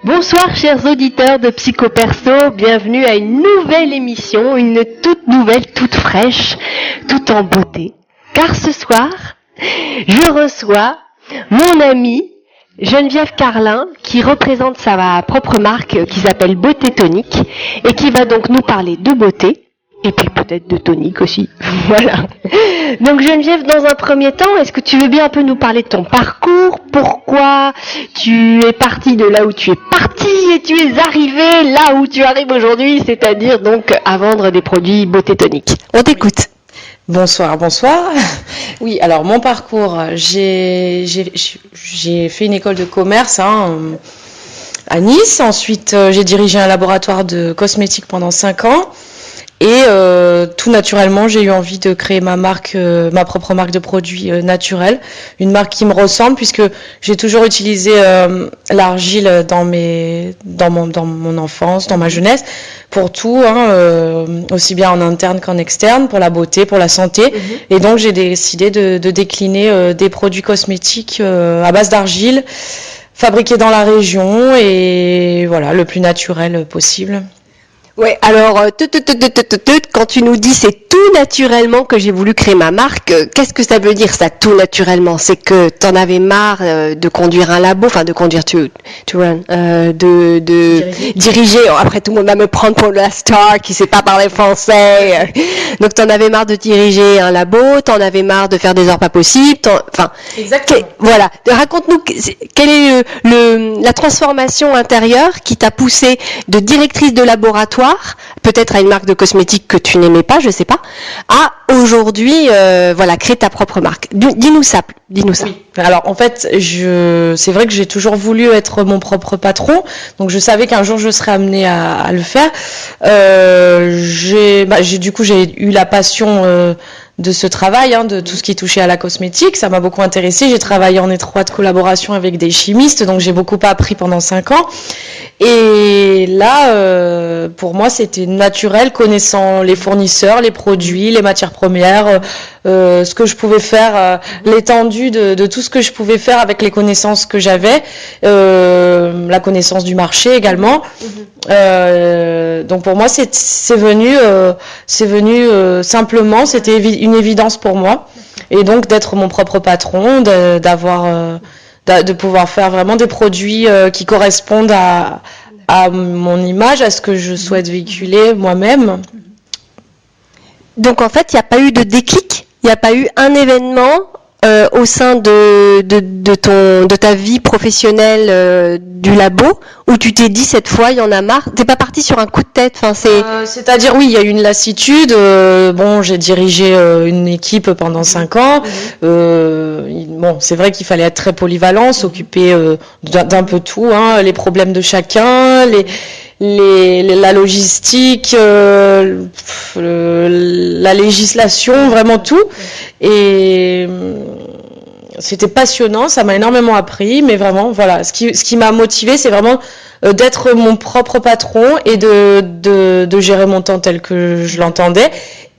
Bonsoir chers auditeurs de Psychoperso, bienvenue à une nouvelle émission, une toute nouvelle, toute fraîche, toute en beauté. Car ce soir, je reçois mon amie Geneviève Carlin qui représente sa propre marque qui s'appelle Beauté Tonique et qui va donc nous parler de beauté. Et puis peut-être de tonique aussi. Voilà. Donc Geneviève, dans un premier temps, est-ce que tu veux bien un peu nous parler de ton parcours? Pourquoi tu es partie de là où tu es partie et tu es arrivée là où tu arrives aujourd'hui, c'est-à-dire donc à vendre des produits beauté tonique? On t'écoute. Bonsoir. Oui, alors mon parcours, j'ai fait une école de commerce à Nice. Ensuite, j'ai dirigé un laboratoire de cosmétiques pendant 5 ans. Et tout naturellement, j'ai eu envie de créer ma propre marque de produits naturels, une marque qui me ressemble puisque j'ai toujours utilisé l'argile dans mon enfance, dans ma jeunesse, pour tout, aussi bien en interne qu'en externe, pour la beauté, pour la santé. Et donc j'ai décidé de décliner des produits cosmétiques à base d'argile, fabriqués dans la région et voilà, le plus naturel possible. Ouais, alors, quand tu nous dis c'est tout naturellement que j'ai voulu créer ma marque, qu'est-ce que ça veut dire ça, tout naturellement? C'est que t'en avais marre de conduire un labo, enfin de conduire, de diriger. Après tout le monde va me prendre pour la star qui sait pas parler français. Donc t'en avais marre de diriger un labo, t'en avais marre de faire des heures pas possibles, Exactement. Voilà. Raconte-nous quelle est la transformation intérieure qui t'a poussé de directrice de laboratoire, peut-être à une marque de cosmétiques que tu n'aimais pas, je sais pas, à aujourd'hui, créer ta propre marque. Dis-nous ça. Oui. Alors en fait, c'est vrai que j'ai toujours voulu être mon propre patron, donc je savais qu'un jour je serais amenée à le faire. J'ai eu la passion de ce travail, de tout ce qui touchait à la cosmétique. Ça m'a beaucoup intéressée. J'ai travaillé en étroite collaboration avec des chimistes, donc j'ai beaucoup appris pendant 5 ans. Et là, pour moi, c'était naturel, connaissant les fournisseurs, les produits, les matières premières, ce que je pouvais faire, l'étendue de tout ce que je pouvais faire avec les connaissances que j'avais, la connaissance du marché également. Donc pour moi, c'est venu simplement, c'était une évidence pour moi. Et donc d'être mon propre patron, de pouvoir faire vraiment des produits qui correspondent à mon image, à ce que je souhaite véhiculer moi-même. Donc en fait, il n'y a pas eu de déclic, il n'y a pas eu un événement au sein de ta vie professionnelle du labo où tu t'es dit cette fois il y en a marre, t'es pas parti sur un coup de tête, c'est-à-dire oui, il y a eu une lassitude. J'ai dirigé une équipe pendant 5 ans. C'est vrai qu'il fallait être très polyvalent, s'occuper d'un peu tout, les problèmes de chacun, la logistique, la législation, vraiment tout. Et c'était passionnant, ça m'a énormément appris, mais vraiment, voilà, ce qui m'a motivée, c'est vraiment d'être mon propre patron et de gérer mon temps tel que je l'entendais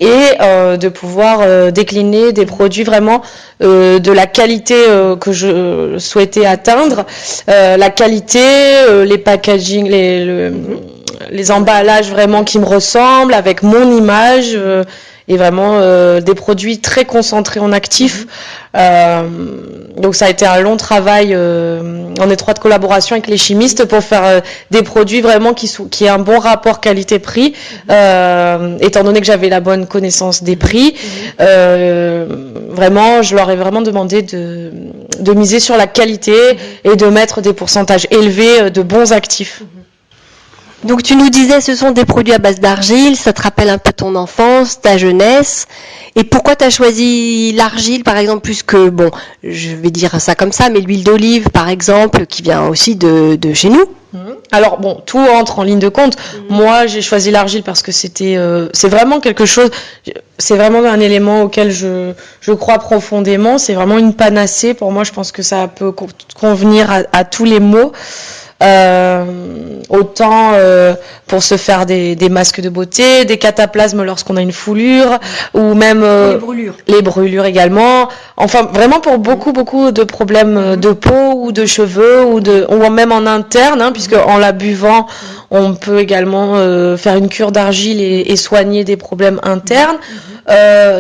et de pouvoir décliner des produits vraiment de la qualité que je souhaitais atteindre, la qualité, les packaging, les emballages vraiment qui me ressemblent avec mon image et vraiment des produits très concentrés en actifs. Donc ça a été un long travail en étroite collaboration avec les chimistes pour faire des produits vraiment qui aient un bon rapport qualité-prix, étant donné que j'avais la bonne connaissance des prix. Vraiment, je leur ai vraiment demandé de miser sur la qualité et de mettre des pourcentages élevés de bons actifs. Donc tu nous disais ce sont des produits à base d'argile, ça te rappelle un peu ton enfance, ta jeunesse. Et pourquoi tu as choisi l'argile par exemple plus que, je vais dire ça comme ça, mais l'huile d'olive par exemple qui vient aussi de chez nous? Alors tout entre en ligne de compte. Moi j'ai choisi l'argile parce que c'est vraiment quelque chose, c'est vraiment un élément auquel je crois profondément, c'est vraiment une panacée pour moi, je pense que ça peut convenir à tous les maux. autant pour se faire des masques de beauté, des cataplasmes lorsqu'on a une foulure, ou même les brûlures également. Enfin, vraiment pour beaucoup de problèmes de peau ou de cheveux ou même en interne, hein, puisque en la buvant, on peut également faire une cure d'argile et soigner des problèmes internes.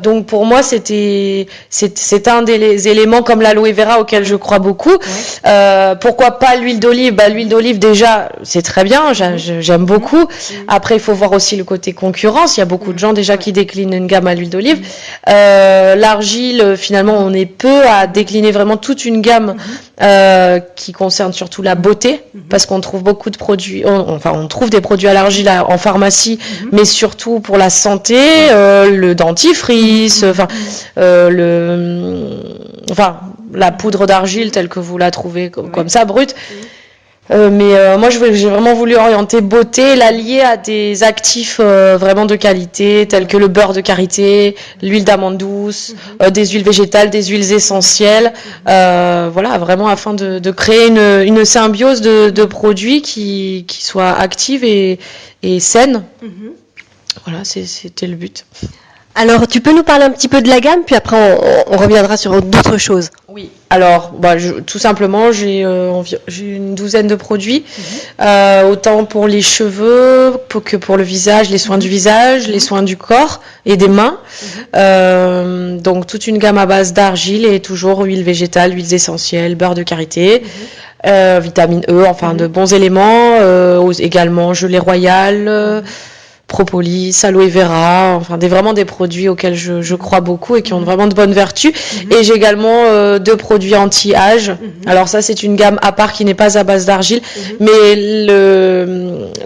Donc pour moi, c'est un des éléments comme l'aloe vera auquel je crois beaucoup. Pourquoi pas l'huile d'olive? L'huile d'olive déjà, c'est très bien, j'aime beaucoup. Après, il faut voir aussi le côté concurrence. Il y a beaucoup de gens déjà qui déclinent une gamme à l'huile d'olive. L'argile, finalement, on est peu à décliner vraiment toute une gamme qui concerne surtout la beauté, parce qu'on trouve beaucoup de produits, on trouve des produits à l'argile en pharmacie, mais surtout pour la santé, le dentifrice, la poudre d'argile telle que vous la trouvez comme ça, brute. Moi, j'ai vraiment voulu orienter beauté, la lier à des actifs vraiment de qualité, tels que le beurre de karité, l'huile d'amande douce, des huiles végétales, des huiles essentielles, vraiment afin de créer une symbiose de produits qui soient actives et saines. Voilà, c'était le but. Alors, tu peux nous parler un petit peu de la gamme, puis après on reviendra sur d'autres choses. Oui. Alors, tout simplement, j'ai une douzaine de produits, autant pour les cheveux que pour le visage, les soins du visage, les soins du corps et des mains. Donc, toute une gamme à base d'argile et toujours huile végétale, huiles essentielles, beurre de karité, vitamine E, de bons éléments, également gelée royale. Propolis, aloe vera, vraiment des produits auxquels je crois beaucoup et qui ont vraiment de bonnes vertus. Et j'ai également 2 produits anti-âge. Alors ça, c'est une gamme à part qui n'est pas à base d'argile, mais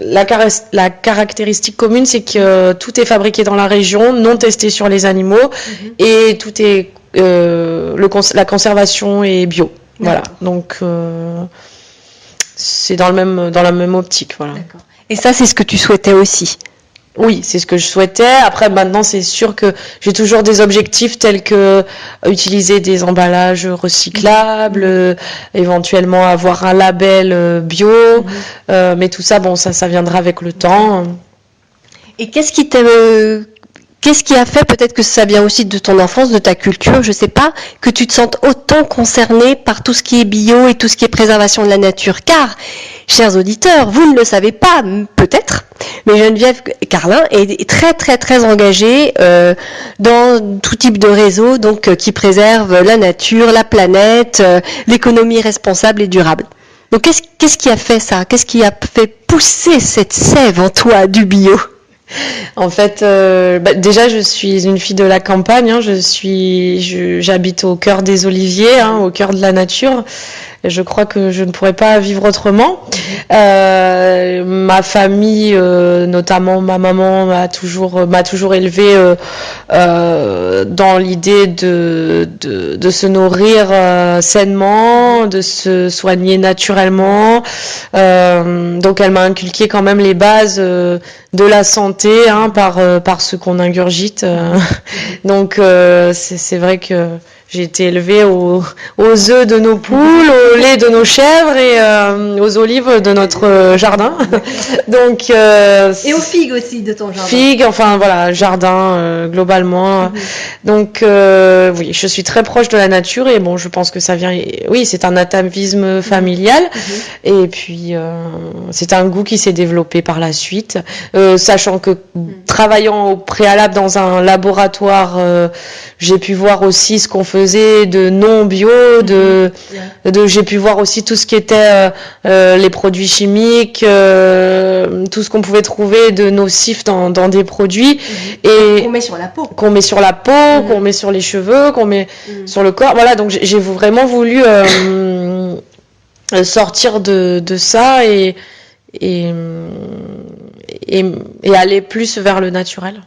la caractéristique commune, c'est que tout est fabriqué dans la région, non testé sur les animaux, et tout est la conservation est bio. Voilà. Donc c'est dans la même optique. Voilà. D'accord. Et ça, c'est ce que tu souhaitais aussi? Oui, c'est ce que je souhaitais. Après, maintenant, c'est sûr que j'ai toujours des objectifs tels que utiliser des emballages recyclables, éventuellement avoir un label bio, mais tout ça, ça viendra avec le temps. Et qu'est-ce qui a fait, peut-être que ça vient aussi de ton enfance, de ta culture, je sais pas, que tu te sentes autant concerné par tout ce qui est bio et tout ce qui est préservation de la nature? Car, chers auditeurs, vous ne le savez pas, peut-être, mais Geneviève Carlin est très très très engagée dans tout type de réseau, donc qui préserve la nature, la planète, l'économie responsable et durable. Donc qu'est-ce qui a fait ça? Qu'est-ce qui a fait pousser cette sève en toi du bio? En fait, déjà, je suis une fille de la campagne. J'habite au cœur des oliviers, au cœur de la nature. Je crois que je ne pourrais pas vivre autrement. Ma famille, notamment ma maman, m'a toujours élevée dans l'idée de se nourrir sainement, de se soigner naturellement. Donc elle m'a inculqué quand même les bases de la santé par ce qu'on ingurgite. Donc c'est vrai que j'ai été élevée aux œufs de nos poules, au lait de nos chèvres et aux olives de notre jardin. Donc et aux figues aussi de ton jardin. Figues, jardin globalement. Donc oui, je suis très proche de la nature et je pense que ça vient. Oui, c'est un atavisme familial et puis c'est un goût qui s'est développé par la suite, sachant que travaillant au préalable dans un laboratoire, j'ai pu voir aussi ce qu'on faisait de non bio, j'ai pu voir aussi tout ce qui était les produits chimiques, tout ce qu'on pouvait trouver de nocif dans des produits et qu'on met sur la peau, qu'on met sur les cheveux, qu'on met sur le corps. Voilà, donc j'ai vraiment voulu sortir de ça et aller plus vers le naturel.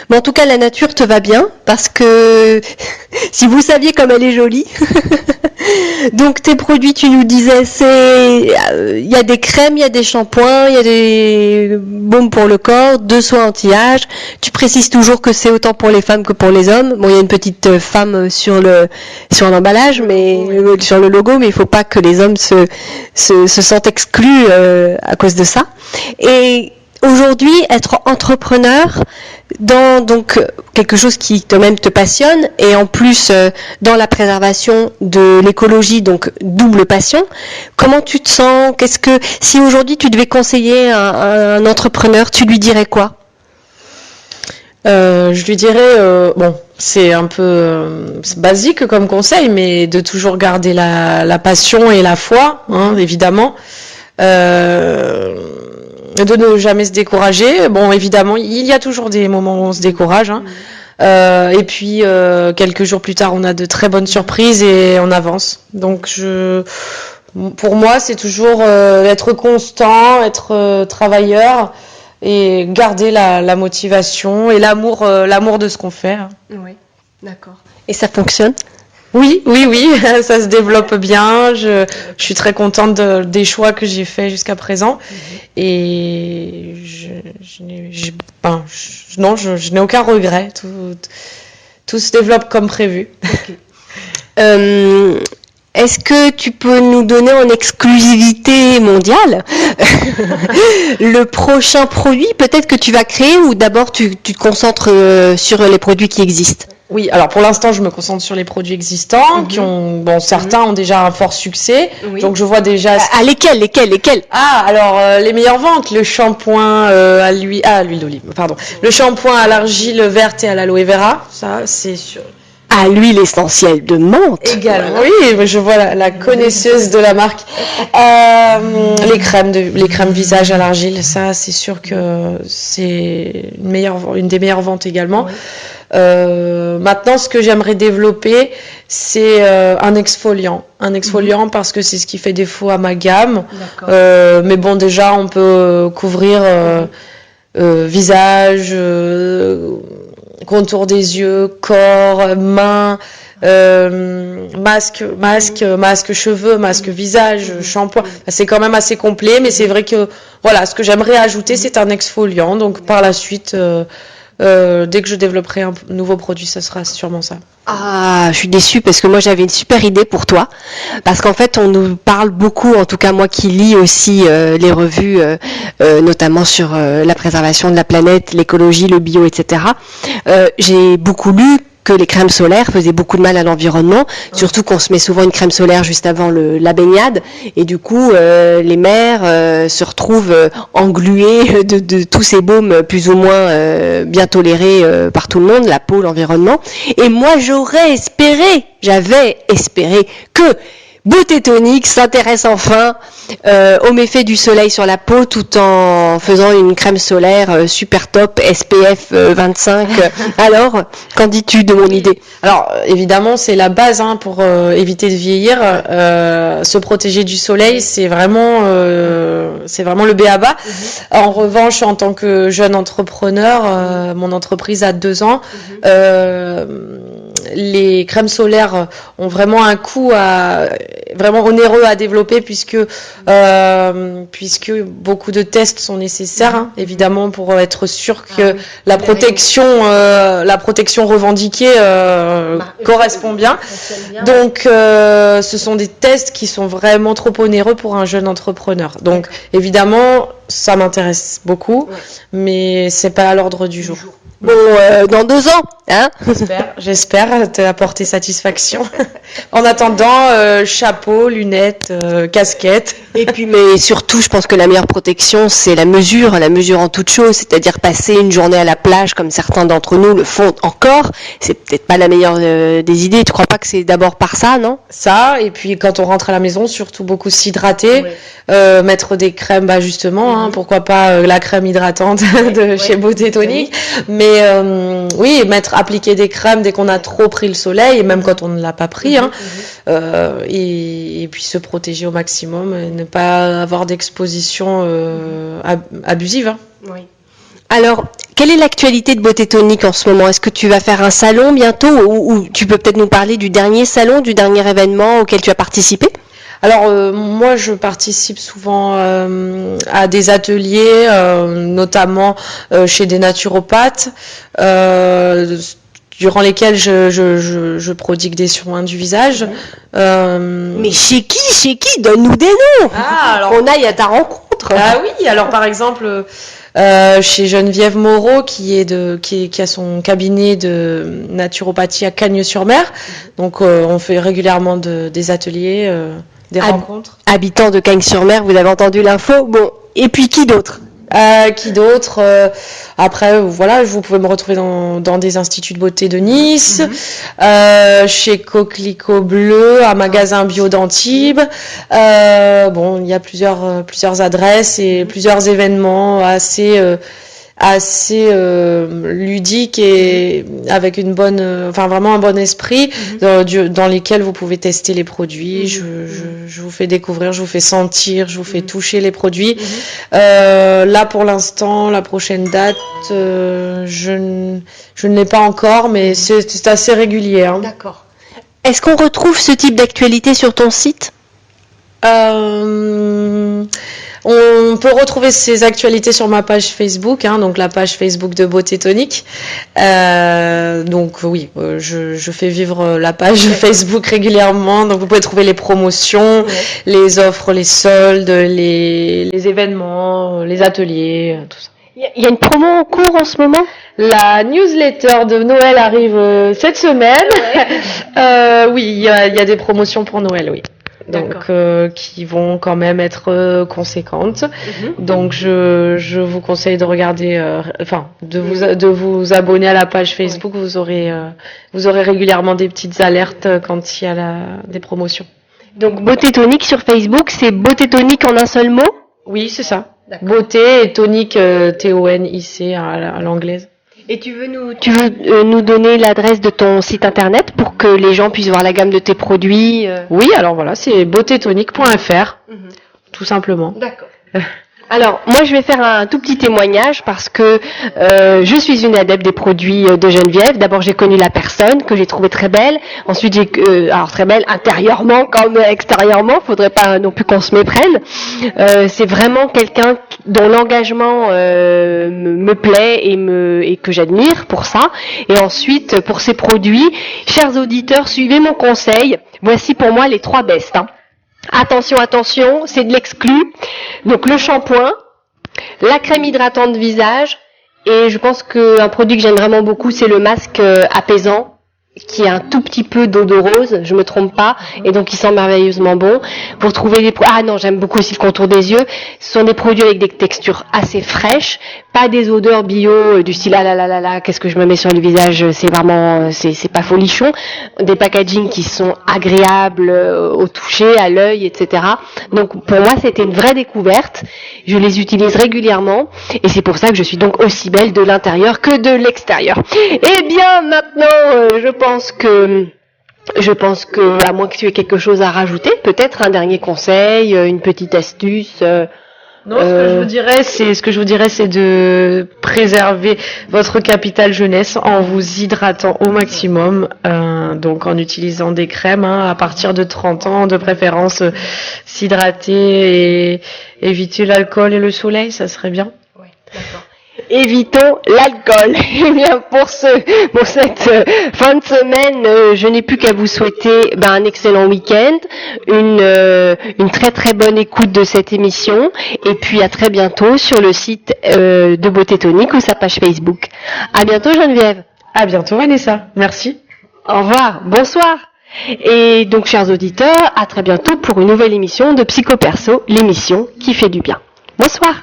Mais en tout cas, la nature te va bien, parce que si vous saviez comme elle est jolie, Donc tes produits, tu nous disais, il y a des crèmes, il y a des shampoings, il y a des baumes pour le corps, 2 soins anti-âge. Tu précises toujours que c'est autant pour les femmes que pour les hommes. Bon, il y a une petite femme sur l'emballage, mais sur le logo, mais il faut pas que les hommes se sentent exclus à cause de ça. Et aujourd'hui, être entrepreneur dans donc quelque chose qui toi-même te passionne et en plus dans la préservation de l'écologie, donc double passion. Comment tu te sens? Si aujourd'hui tu devais conseiller un entrepreneur, tu lui dirais quoi? Je lui dirais, bon, c'est un peu basique comme conseil, mais de toujours garder la passion et la foi, hein, évidemment. De ne jamais se décourager. Bon, évidemment, il y a toujours des moments où on se décourage. Hein. Et puis, quelques jours plus tard, on a de très bonnes surprises et on avance. Donc, pour moi, c'est toujours être constant, être travailleur et garder la motivation et l'amour de ce qu'on fait. Hein. Oui, d'accord. Et ça fonctionne? Oui, ça se développe bien. Je suis très contente des choix que j'ai faits jusqu'à présent. Et je n'ai aucun regret. Tout se développe comme prévu. Okay. Est-ce que tu peux nous donner en exclusivité mondiale le prochain produit peut-être que tu vas créer ou d'abord tu te concentres sur les produits qui existent? Oui, alors pour l'instant, je me concentre sur les produits existants certains ont déjà un fort succès. Oui. Donc je vois déjà. Lesquels? Ah, alors les meilleures ventes, le shampoing à l'huile d'olive, pardon. Le shampoing à l'argile verte et à l'aloe vera, ça c'est sûr. À l'huile essentielle de menthe. Également, voilà. Oui, je vois la connaisseuse de la marque. Les crèmes visage à l'argile, ça c'est sûr que c'est une des meilleures ventes également. Oui. Maintenant, ce que j'aimerais développer, c'est un exfoliant. Parce que c'est ce qui fait défaut à ma gamme. Mais bon, déjà, on peut couvrir visage, contour des yeux, corps, mains, masque cheveux, masque visage, shampoing. C'est quand même assez complet, mais c'est vrai que voilà, ce que j'aimerais ajouter, c'est un exfoliant. Donc par la suite, dès que je développerai un nouveau produit, ça sera sûrement ça. Ah, je suis déçue parce que moi j'avais une super idée pour toi. Parce qu'en fait, on nous parle beaucoup, en tout cas moi qui lis aussi les revues, notamment sur la préservation de la planète, l'écologie, le bio, etc. J'ai beaucoup lu que les crèmes solaires faisaient beaucoup de mal à l'environnement, surtout qu'on se met souvent une crème solaire juste avant la baignade, et du coup les mères se retrouvent engluées de tous ces baumes plus ou moins bien tolérés par tout le monde, la peau, l'environnement. Et moi j'avais espéré que Beauté Tonique s'intéresse enfin aux méfaits du soleil sur la peau tout en faisant une crème solaire super top SPF 25. Alors, qu'en dis-tu de mon idée? Alors, évidemment, c'est la base pour éviter de vieillir. Se protéger du soleil, c'est vraiment le b.a.-ba. En revanche, en tant que jeune entrepreneur, mon entreprise a 2 ans. Les crèmes solaires ont vraiment un coût vraiment onéreux à développer puisque beaucoup de tests sont nécessaires, évidemment, pour être sûr que la protection revendiquée correspond bien. Donc, ce sont des tests qui sont vraiment trop onéreux pour un jeune entrepreneur. Donc, évidemment, ça m'intéresse beaucoup, mais c'est pas à l'ordre du jour. Bon, dans 2 ans, hein? J'espère te apporter satisfaction. En attendant, chapeau, lunettes, casquette. Et puis, mais surtout, je pense que la meilleure protection, c'est la mesure en toute chose, c'est-à-dire passer une journée à la plage, comme certains d'entre nous le font encore. C'est peut-être pas la meilleure des idées. Tu crois pas que c'est d'abord par ça, non? Ça, et puis quand on rentre à la maison, surtout beaucoup s'hydrater, mettre des crèmes, justement, pourquoi pas la crème hydratante chez Beauté Tonique, mais appliquer des crèmes dès qu'on a trop pris le soleil, et même quand on ne l'a pas pris, et puis se protéger au maximum, et ne pas avoir d'exposition abusive. Oui. Alors, quelle est l'actualité de Beauté Tonique en ce moment? Est-ce que tu vas faire un salon bientôt ou tu peux peut-être nous parler du dernier salon, du dernier événement auquel tu as participé? Alors moi je participe souvent à des ateliers, notamment chez des naturopathes, durant lesquels je prodigue des soins du visage. Mais chez qui? Donne-nous des noms. Alors qu'on aille à ta rencontre. Ah oui, alors par exemple chez Geneviève Moreau qui a son cabinet de naturopathie à Cagnes-sur-Mer. Donc on fait régulièrement des ateliers, des rencontres. Habitant de Cagnes-sur-Mer, vous avez entendu l'info. Bon, et puis qui d'autre? Qui d'autre Après, voilà, vous pouvez me retrouver dans des instituts de beauté de Nice, chez Coquelicot Bleu, à Magasin Bio d'Antibes. Bon, il y a plusieurs adresses et plusieurs événements assez ludiques et avec vraiment un bon esprit dans lesquels vous pouvez tester les produits. Je vous fais découvrir, je vous fais sentir, je vous fais toucher les produits. Là pour l'instant, la prochaine date, je ne l'ai pas encore, mais c'est assez régulier. Hein. D'accord. Est-ce qu'on retrouve ce type d'actualité sur ton site? On peut retrouver ces actualités sur ma page Facebook, donc la page Facebook de Beauté Tonique. Donc oui, je fais vivre la page Facebook régulièrement. Donc vous pouvez trouver les promotions, les offres, les soldes, les événements, les ateliers, tout ça. Il y a une promo en cours en ce moment? La newsletter de Noël arrive cette semaine. Oui, il y a des promotions pour Noël, oui. Donc qui vont quand même être conséquentes. Donc je vous conseille de regarder, de vous abonner à la page Facebook. Vous aurez régulièrement des petites alertes quand il y a des promotions. Donc Beauté Tonique sur Facebook, c'est Beauté Tonique en un seul mot? Oui, c'est ça. Beauté et tonique, T-O-N-I-C à l'anglaise. Et tu veux nous donner l'adresse de ton site internet pour que les gens puissent voir la gamme de tes produits? Oui, alors voilà, c'est beautétonique.fr, tout simplement. D'accord. Alors, moi, je vais faire un tout petit témoignage parce que je suis une adepte des produits de Geneviève. D'abord, j'ai connu la personne que j'ai trouvée très belle. Ensuite, alors très belle intérieurement comme extérieurement. Faudrait pas non plus qu'on se méprenne. C'est vraiment quelqu'un dont l'engagement me plaît et que j'admire pour ça. Et ensuite, pour ses produits, chers auditeurs, suivez mon conseil. Voici pour moi les 3 bestes. Attention, c'est de l'exclu. Donc le shampoing, la crème hydratante de visage, et je pense qu'un produit que j'aime vraiment beaucoup, c'est le masque apaisant, qui a un tout petit peu d'eau de rose, je me trompe pas, et donc il sent merveilleusement bon. Pour trouver j'aime beaucoup aussi le contour des yeux. Ce sont des produits avec des textures assez fraîches, pas des odeurs bio du style qu'est-ce que je me mets sur le visage, c'est vraiment c'est pas folichon. Des packaging qui sont agréables au toucher, à l'œil, etc. Donc pour moi c'était une vraie découverte. Je les utilise régulièrement et c'est pour ça que je suis donc aussi belle de l'intérieur que de l'extérieur. Eh bien maintenant je pense que, à moins que tu aies quelque chose à rajouter, peut-être un dernier conseil, une petite astuce. Non, ce que je vous dirais, c'est de préserver votre capital jeunesse en vous hydratant au maximum, donc en utilisant des crèmes, à partir de 30 ans, de préférence, s'hydrater et éviter l'alcool et le soleil, ça serait bien. Oui, d'accord. Évitons l'alcool. Eh bien, pour cette fin de semaine, je n'ai plus qu'à vous souhaiter un excellent week-end, une très très bonne écoute de cette émission, et puis à très bientôt sur le site de Beauté Tonique ou sa page Facebook. À bientôt Geneviève. À bientôt Vanessa. Merci. Au revoir. Bonsoir. Et donc, chers auditeurs, à très bientôt pour une nouvelle émission de Psycho Perso, l'émission qui fait du bien. Bonsoir.